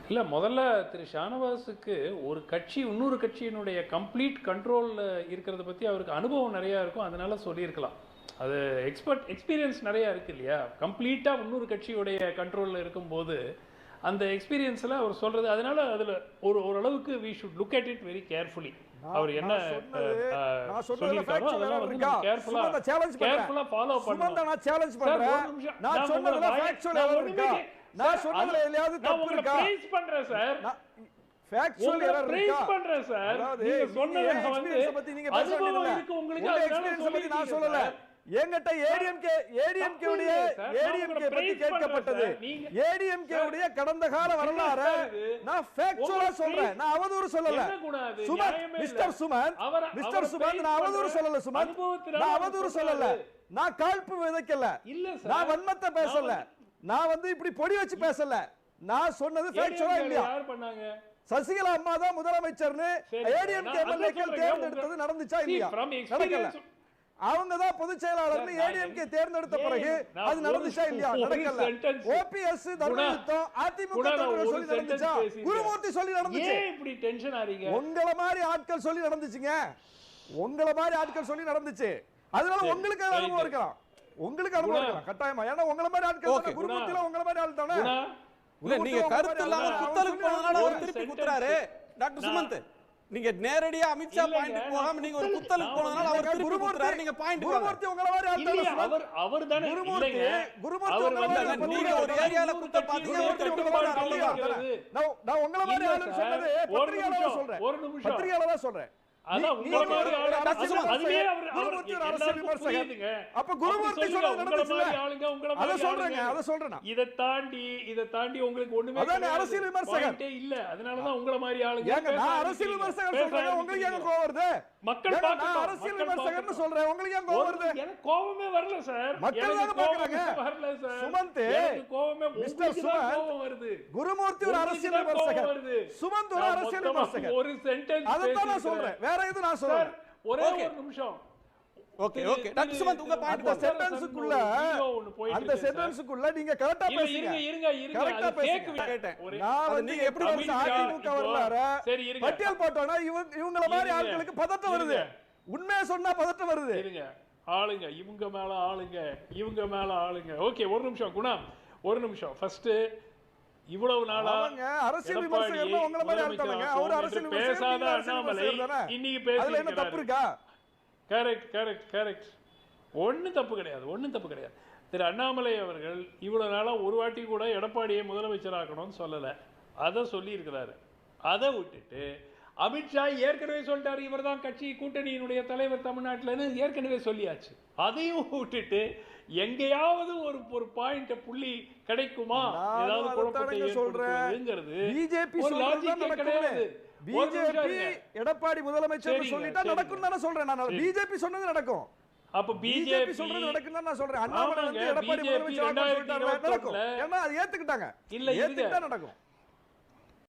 இல்ல முதல்ல திரு ஷானவாஸுக்கு ஒரு கட்சி இன்னொரு கட்சியினுடைய கம்ப்ளீட் கண்ட்ரோல்ல இருக்கிறத பத்தி அவருக்கு அனுபவம் நிறைய இருக்கும், அதனால சொல்லியிருக்கலாம். அது எக்ஸ்பீரியன்ஸ் நிறைய இருக்கு இல்லையா? கம்ப்ளீட்டா இன்னொரு கட்சியுடைய கண்ட்ரோல்ல இருக்கும்போது அந்த எக்ஸ்பீரியன்ஸ்ல அவர் சொல்றது, அதனால அதுல ஓரளவுக்கு we should look at it very carefully. அவர் என்ன சொல்லிருக்காரோ அதெல்லாம் வந்து நம்ம கேர்ஃபுல்லா ஃபாலோ பண்ணணும். நான் சேலஞ்ச் பண்றேன். நான் சொன்னதுல ஃபேக்சுவல் எரர் இருக்கா? நான் சொன்னதுல எதையாவது தப்பு இருக்கா? ப்ரைஸ் பண்றேன் சார். ஃபேக்சுவல் எரர் இருக்கா? பண்றேன் சார். நீங்க சொன்னது வந்து பத்தி நீங்க பேச வேண்டியது இருக்கு உங்களுக்கு, எக்ஸ்பீரியன்ஸ் பத்தி நான் சொல்லல. என்கிட்ட ஏடிஎம்கே உடைய பத்தி கேட்கப்பட்டது. ஏடிஎம்கே உடைய கடந்த கால வரலாறு நான் ஃபேக்சுவலா சொல்றேன், நான் அவதூறு சொல்லல. சுமன், மிஸ்டர் சுமன் நான் அவதூறு சொல்லல. சுமன், நான் அவதூறு சொல்லல. நான் காழ்ப்பு விதைக்கல, நான் வன்மத்தை பேசல, நான் வந்து இப்படி பொடி வச்சு பேசல. நான் சொன்னது ஃபேக்சுவலா இல்லையா? யார் பண்ணாங்க? சசிகலா அம்மா தான் முதலமைச்சர்னு ஏடிஎம்கே எம்எல்ஏக்கள் தேர்ந்தெடுத்தது நடந்துச்சா இல்லையா? நடக்கல. அவங்க தான் பொதுச் செயலாளர் ஏடிஎம்கே தேர்ந்தெடுத்த பிறகு அது நடந்துச்சா இல்லையா? நடக்கல. ஓபிஎஸ் தர்மயுத்தம் அதிமுக சொல்லி நடந்துச்சா? குருமூர்த்தி சொல்லி நடந்துச்சு. இப்படி டென்ஷன் ஆறீங்க? உங்கள மாதிரி ஆட்கள் சொல்லி நடந்துச்சுங்க. உங்கள மாதிரி ஆட்கள் சொல்லி நடந்துச்சு. அதனால உங்களுக்கு அனுபவம் இருக்கலாம், உங்களுக்கு அனுபவம் இருக்கலாம் கட்டாயமா. ஏன்னா உங்கள மாதிரி ஆட்கள் குருமூர்த்தில உங்கள மாதிரி ஆள் தானே. இல்ல நீங்க கருத்து இல்லாம குத்தலுக்கு போனதுனால அவர் திருப்பி குத்துறாரு. டாக்டர் சுமந்த், நீங்க நேரடியா அமித்ஷா பாயிண்ட் போகாம நீங்க ஒரு குத்தலுக்கு போனதுனால அவர் திருப்பி குத்துறாரு. நீங்க பாயிண்ட் குருமூர்த்தி உங்கள மாதிரி ஆள் தானே. அவர் தானே குருமூர்த்தி நீங்க ஒரு ஏரியால குத்த பாத்தீங்க, அவர் திருப்பி குத்துறாரு. நான் உங்கள மாதிரி ஆளு சொன்னது பத்திரிகையாளரா சொல்றேன். ஒரு நிமிஷம் பத்திரிகையாளரா சொல்றேன். அதான் உங்கள மாதிரி ஆளு அதுவே குருமூர்த்தி ஒரு அரசியல் விமர்சகர். அப்ப குருமூர்த்தி சொன்னது நடந்துச்சுல, அத சொல்றேங்க, அத சொல்றேன். இத தாண்டி உங்களுக்கு ஒண்ணுமே அதான் அரசியல் விமர்சகர் இல்ல. அதனால தான் உங்கள மாதிரி ஆளுங்க. ஏங்க நான் அரசியல் விமர்சகர் சொல்றேன், உங்களுக்கு ஏன் கோவம் வருது? மக்கள் நான் அரசியல் விமர்சகர்னு சொல்றேன், உங்களுக்கு ஏன் கோவம் வருது? எனக்கு கோவமே வரல சார். மக்கள் தான் பாக்குறாங்க. வரல சார். சுமந்த், எனக்கு கோவமே மிஸ்டர் சுமந்த் வருது. குருமூர்த்தி ஒரு அரசியல் விமர்சகர், சுமந்த் ஒரு அரசியல் விமர்சகர். ஒரு சென்டென்ஸ் அதத்தான் நான் சொல்றேன், வேற எதுவும் நான் சொல்றேன். ஒரே ஒரு நிமிஷம். ஓகே டாக்டர் சுமந்த், உங்க பாயிண்ட் அந்த சென்டென்ஸ்க்குள்ள நீங்க கரெக்ட்டா பேசுங்க. இருங்க கரெக்ட்டா பேசுங்க. நான் நீங்க எப்படி அதிமுக வரலாற பட்டியல் போட்டோம்னா இவங்கள மாதிரி ஆட்களுக்கு பதட்டம் வருது. உண்மையை சொன்னா பதட்டம் வருது. இருங்க, ஆளுங்க இவங்க மேல ஆளுங்க. ஓகே, ஒரு நிமிஷம் குணா, ஒரு நிமிஷம். ஃபர்ஸ்ட் இவ்வளவு நாளா அரசியல் விமர்சகர்னா உங்கள மாதிரி ஆள் தானங்க. அவர் அரசியல் பேசாத அண்ணாமலை இன்னைக்கு பேசுறீங்க. என்ன தப்பு இருக்கா? கரெக்ட். ஒண்ணும் தப்பு கிடையாது. திரு அண்ணாமலை அவர்கள் இவ்வளவு நாளா ஒரு வாட்டி கூட எடப்பாடியை முதலமைச்சராக்கணும்னு சொல்லல. அதை சொல்லி இருக்கிறாரு. அதை விட்டுட்டு அமித்ஷா ஏற்கனவே சொல்லிட்டாரு, இவர் தான் கட்சி கூட்டணியினுடைய தலைவர் தமிழ்நாட்டில்னு ஏற்கனவே சொல்லியாச்சு. அதையும் விட்டுட்டு எங்கேயாவது ஒரு பாயிண்ட் புள்ளி கிடைக்குமா, ஏதாவது குழப்பத்தை சொல்றேங்கிறது பிஜேபி கிடையாது. பிஜேபி எடப்பாடி முதலமைச்சர் சொல்லிட்டா நடக்கும் தானே சொல்றேன் நான். பிஜேபி சொன்னது நடக்கும். அப்ப பிஜேபி சொல்றது நடக்கும் தான் நான் சொல்றேன். அண்ணாமலை வந்து எடப்பாடி முதலமைச்சர் சொல்லிட்டாரு நடக்கும். ஏன்னா அது ஏத்துக்கிட்டாங்க. இல்ல ஏத்துக்கிட்டா நடக்கும்.